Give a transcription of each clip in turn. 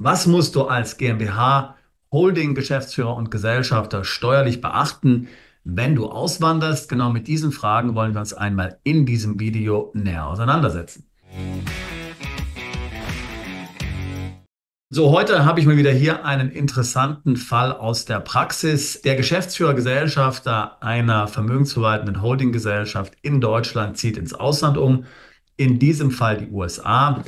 Was musst du als GmbH, Holding, Geschäftsführer und Gesellschafter steuerlich beachten, wenn du auswanderst? Genau mit diesen Fragen wollen wir uns einmal in diesem Video näher auseinandersetzen. So, heute habe ich mal wieder hier einen interessanten Fall aus der Praxis. Der Geschäftsführer, Gesellschafter einer vermögensverwaltenden Holdinggesellschaft in Deutschland zieht ins Ausland um, in diesem Fall die USA.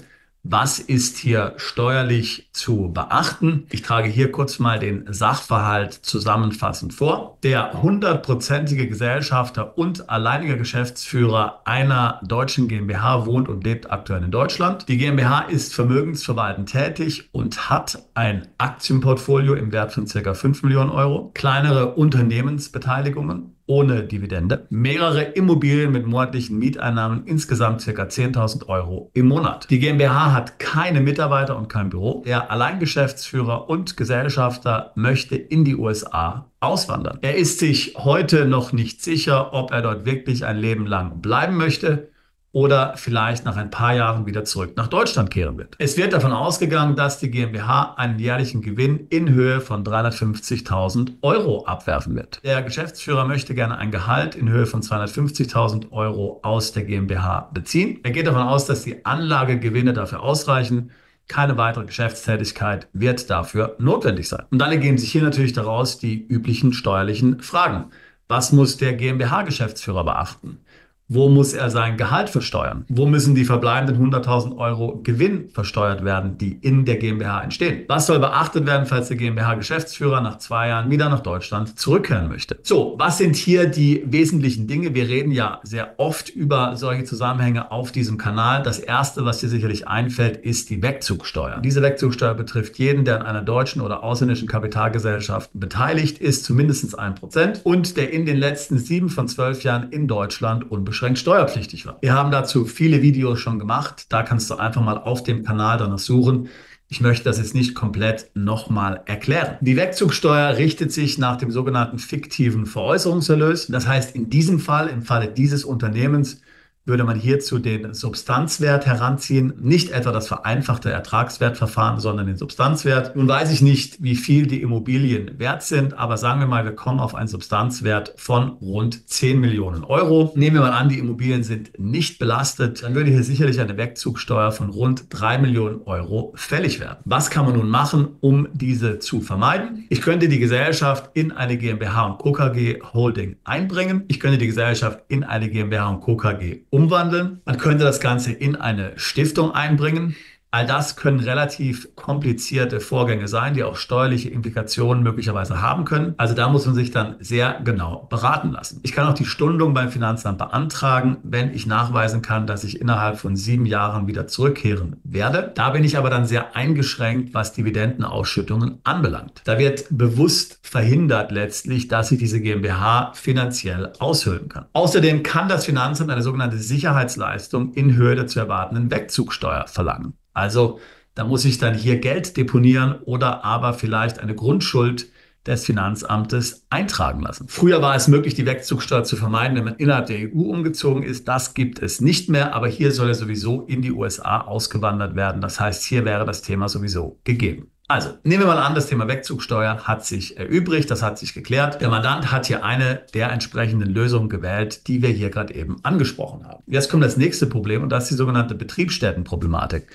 Was ist hier steuerlich zu beachten? Ich trage hier kurz mal den Sachverhalt zusammenfassend vor. Der 100%ige Gesellschafter und alleiniger Geschäftsführer einer deutschen GmbH wohnt und lebt aktuell in Deutschland. Die GmbH ist vermögensverwaltend tätig und hat ein Aktienportfolio im Wert von ca. 5 Millionen Euro, kleinere Unternehmensbeteiligungen ohne Dividende, mehrere Immobilien mit monatlichen Mieteinnahmen, insgesamt ca. 10.000 Euro im Monat. Die GmbH hat keine Mitarbeiter und kein Büro. Der Alleingeschäftsführer und Gesellschafter möchte in die USA auswandern. Er ist sich heute noch nicht sicher, ob er dort wirklich ein Leben lang bleiben möchte oder vielleicht nach ein paar Jahren wieder zurück nach Deutschland kehren wird. Es wird davon ausgegangen, dass die GmbH einen jährlichen Gewinn in Höhe von 350.000 Euro abwerfen wird. Der Geschäftsführer möchte gerne ein Gehalt in Höhe von 250.000 Euro aus der GmbH beziehen. Er geht davon aus, dass die Anlagegewinne dafür ausreichen. Keine weitere Geschäftstätigkeit wird dafür notwendig sein. Und dann ergeben sich hier natürlich daraus die üblichen steuerlichen Fragen. Was muss der GmbH-Geschäftsführer beachten? Wo muss er sein Gehalt versteuern? Wo müssen die verbleibenden 100.000 Euro Gewinn versteuert werden, die in der GmbH entstehen? Was soll beachtet werden, falls der GmbH-Geschäftsführer nach 2 Jahren wieder nach Deutschland zurückkehren möchte? So, was sind hier die wesentlichen Dinge? Wir reden ja sehr oft über solche Zusammenhänge auf diesem Kanal. Das erste, was dir sicherlich einfällt, ist die Wegzugsteuer. Diese Wegzugsteuer betrifft jeden, der an einer deutschen oder ausländischen Kapitalgesellschaft beteiligt ist, zu mindestens 1% und der in den letzten 7 von 12 Jahren in Deutschland unbeschränkt steuerpflichtig war. Wir haben dazu viele Videos schon gemacht. Da kannst du einfach mal auf dem Kanal danach suchen. Ich möchte das jetzt nicht komplett nochmal erklären. Die Wegzugsteuer richtet sich nach dem sogenannten fiktiven Veräußerungserlös. Das heißt, in diesem Fall, im Falle dieses Unternehmens, würde man hierzu den Substanzwert heranziehen, nicht etwa das vereinfachte Ertragswertverfahren, sondern den Substanzwert. Nun weiß ich nicht, wie viel die Immobilien wert sind, aber sagen wir mal, wir kommen auf einen Substanzwert von rund 10 Millionen Euro. Nehmen wir mal an, die Immobilien sind nicht belastet, dann würde hier sicherlich eine Wegzugsteuer von rund 3 Millionen Euro fällig werden. Was kann man nun machen, um diese zu vermeiden? Ich könnte die Gesellschaft in eine GmbH und Co. KG Holding einbringen. Ich könnte die Gesellschaft in eine GmbH und Co. KG umwandeln. Man könnte das Ganze in eine Stiftung einbringen. All das können relativ komplizierte Vorgänge sein, die auch steuerliche Implikationen möglicherweise haben können. Also da muss man sich dann sehr genau beraten lassen. Ich kann auch die Stundung beim Finanzamt beantragen, wenn ich nachweisen kann, dass ich innerhalb von 7 Jahren wieder zurückkehren werde. Da bin ich aber dann sehr eingeschränkt, was Dividendenausschüttungen anbelangt. Da wird bewusst verhindert letztlich, dass ich diese GmbH finanziell aushöhlen kann. Außerdem kann das Finanzamt eine sogenannte Sicherheitsleistung in Höhe der zu erwartenden Wegzugsteuer verlangen. Also da muss ich dann hier Geld deponieren oder aber vielleicht eine Grundschuld des Finanzamtes eintragen lassen. Früher war es möglich, die Wegzugsteuer zu vermeiden, wenn man innerhalb der EU umgezogen ist. Das gibt es nicht mehr, aber hier soll er sowieso in die USA ausgewandert werden. Das heißt, hier wäre das Thema sowieso gegeben. Also, nehmen wir mal an, das Thema Wegzugsteuer hat sich erübrigt, das hat sich geklärt. Der Mandant hat hier eine der entsprechenden Lösungen gewählt, die wir hier gerade eben angesprochen haben. Jetzt kommt das nächste Problem und das ist die sogenannte Betriebsstättenproblematik.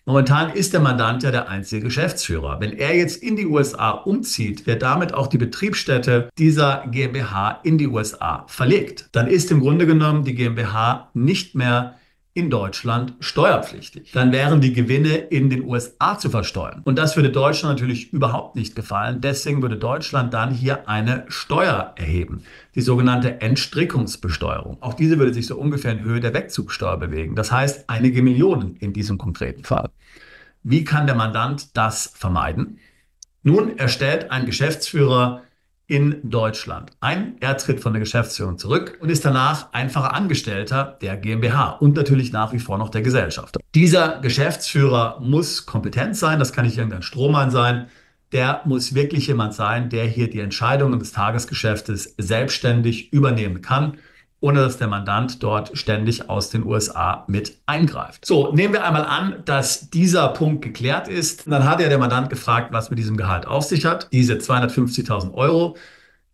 Momentan ist der Mandant ja der einzige Geschäftsführer. Wenn er jetzt in die USA umzieht, wird damit auch die Betriebsstätte dieser GmbH in die USA verlegt. Dann ist im Grunde genommen die GmbH nicht mehr in Deutschland steuerpflichtig. Dann wären die Gewinne in den USA zu versteuern. Und das würde Deutschland natürlich überhaupt nicht gefallen. Deswegen würde Deutschland dann hier eine Steuer erheben, die sogenannte Entstrickungsbesteuerung. Auch diese würde sich so ungefähr in Höhe der Wegzugsteuer bewegen. Das heißt, einige Millionen in diesem konkreten Fall. Wie kann der Mandant das vermeiden? Nun, er stellt einen Geschäftsführer in Deutschland ein. Er tritt von der Geschäftsführung zurück und ist danach einfacher Angestellter der GmbH und natürlich nach wie vor noch der Gesellschafter. Dieser Geschäftsführer muss kompetent sein, das kann nicht irgendein Strohmann sein. Der muss wirklich jemand sein, der hier die Entscheidungen des Tagesgeschäftes selbstständig übernehmen kann ohne dass der Mandant dort ständig aus den USA mit eingreift. So, nehmen wir einmal an, dass dieser Punkt geklärt ist. Dann hat ja der Mandant gefragt, was mit diesem Gehalt auf sich hat. Diese 250.000 Euro.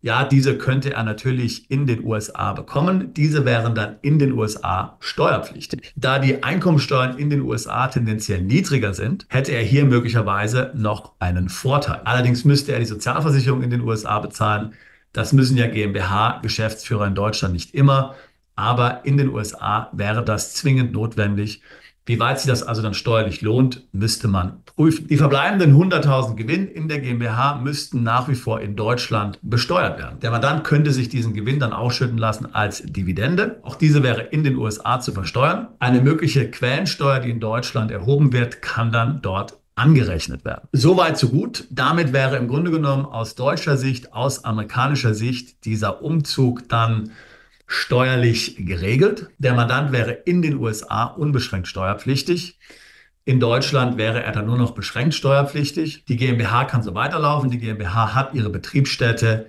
Ja, diese könnte er natürlich in den USA bekommen. Diese wären dann in den USA steuerpflichtig. Da die Einkommensteuern in den USA tendenziell niedriger sind, hätte er hier möglicherweise noch einen Vorteil. Allerdings müsste er die Sozialversicherung in den USA bezahlen. Das müssen ja GmbH-Geschäftsführer in Deutschland nicht immer, aber in den USA wäre das zwingend notwendig. Wie weit sich das also dann steuerlich lohnt, müsste man prüfen. Die verbleibenden 100.000 Gewinn in der GmbH müssten nach wie vor in Deutschland besteuert werden. Der Mandant könnte sich diesen Gewinn dann ausschütten lassen als Dividende. Auch diese wäre in den USA zu versteuern. Eine mögliche Quellensteuer, die in Deutschland erhoben wird, kann dann dort angerechnet werden. Soweit, so gut. Damit wäre im Grunde genommen aus deutscher Sicht, aus amerikanischer Sicht dieser Umzug dann steuerlich geregelt. Der Mandant wäre in den USA unbeschränkt steuerpflichtig. In Deutschland wäre er dann nur noch beschränkt steuerpflichtig. Die GmbH kann so weiterlaufen. Die GmbH hat ihre Betriebsstätte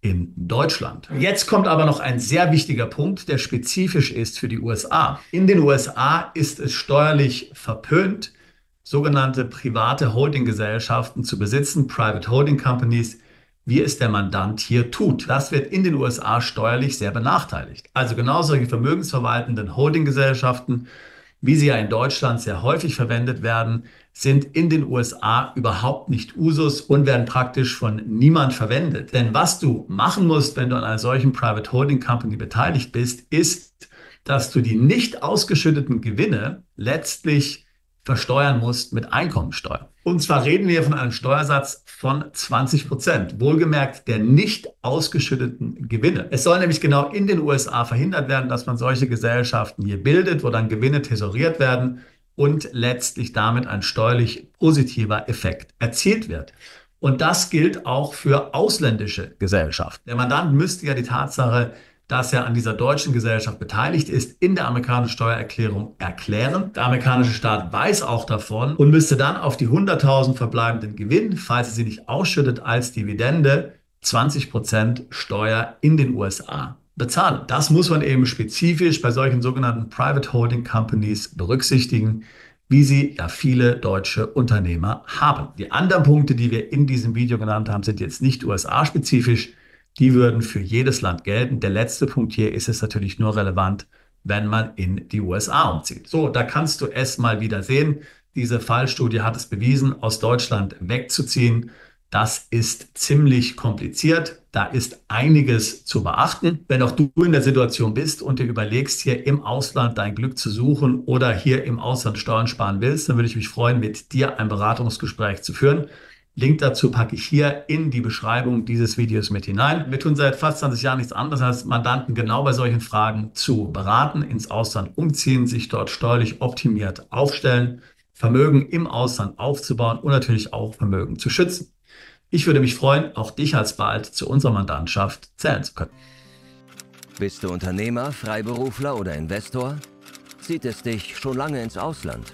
in Deutschland. Jetzt kommt aber noch ein sehr wichtiger Punkt, der spezifisch ist für die USA. In den USA ist es steuerlich verpönt, sogenannte private Holdinggesellschaften zu besitzen, Private Holding Companies, wie es der Mandant hier tut. Das wird in den USA steuerlich sehr benachteiligt. Also genau solche vermögensverwaltenden Holdinggesellschaften, wie sie ja in Deutschland sehr häufig verwendet werden, sind in den USA überhaupt nicht Usus und werden praktisch von niemand verwendet. Denn was du machen musst, wenn du an einer solchen Private Holding Company beteiligt bist, ist, dass du die nicht ausgeschütteten Gewinne letztlich versteuern musst mit Einkommensteuer. Und zwar reden wir von einem Steuersatz von 20%. Wohlgemerkt der nicht ausgeschütteten Gewinne. Es soll nämlich genau in den USA verhindert werden, dass man solche Gesellschaften hier bildet, wo dann Gewinne tesoriert werden und letztlich damit ein steuerlich positiver Effekt erzielt wird. Und das gilt auch für ausländische Gesellschaften. Der Mandant müsste ja die Tatsache, dass er an dieser deutschen Gesellschaft beteiligt ist, in der amerikanischen Steuererklärung erklären. Der amerikanische Staat weiß auch davon und müsste dann auf die 100.000 verbleibenden Gewinn, falls er sie nicht ausschüttet als Dividende, 20% Steuer in den USA bezahlen. Das muss man eben spezifisch bei solchen sogenannten Private Holding Companies berücksichtigen, wie sie ja viele deutsche Unternehmer haben. Die anderen Punkte, die wir in diesem Video genannt haben, sind jetzt nicht USA-spezifisch. Die würden für jedes Land gelten. Der letzte Punkt hier ist es natürlich nur relevant, wenn man in die USA umzieht. So, da kannst du es mal wieder sehen. Diese Fallstudie hat es bewiesen, aus Deutschland wegzuziehen. Das ist ziemlich kompliziert. Da ist einiges zu beachten. Wenn auch du in der Situation bist und dir überlegst, hier im Ausland dein Glück zu suchen oder hier im Ausland Steuern sparen willst, dann würde ich mich freuen, mit dir ein Beratungsgespräch zu führen. Link dazu packe ich hier in die Beschreibung dieses Videos mit hinein. Wir tun seit fast 20 Jahren nichts anderes, als Mandanten genau bei solchen Fragen zu beraten, ins Ausland umziehen, sich dort steuerlich optimiert aufstellen, Vermögen im Ausland aufzubauen und natürlich auch Vermögen zu schützen. Ich würde mich freuen, auch dich alsbald zu unserer Mandantschaft zählen zu können. Bist du Unternehmer, Freiberufler oder Investor? Zieht es dich schon lange ins Ausland?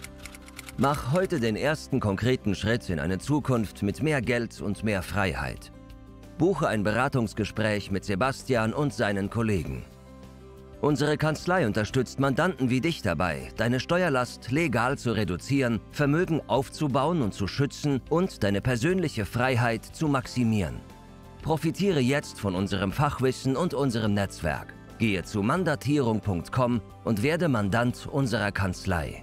Mach heute den ersten konkreten Schritt in eine Zukunft mit mehr Geld und mehr Freiheit. Buche ein Beratungsgespräch mit Sebastian und seinen Kollegen. Unsere Kanzlei unterstützt Mandanten wie dich dabei, deine Steuerlast legal zu reduzieren, Vermögen aufzubauen und zu schützen und deine persönliche Freiheit zu maximieren. Profitiere jetzt von unserem Fachwissen und unserem Netzwerk. Gehe zu mandatierung.com und werde Mandant unserer Kanzlei.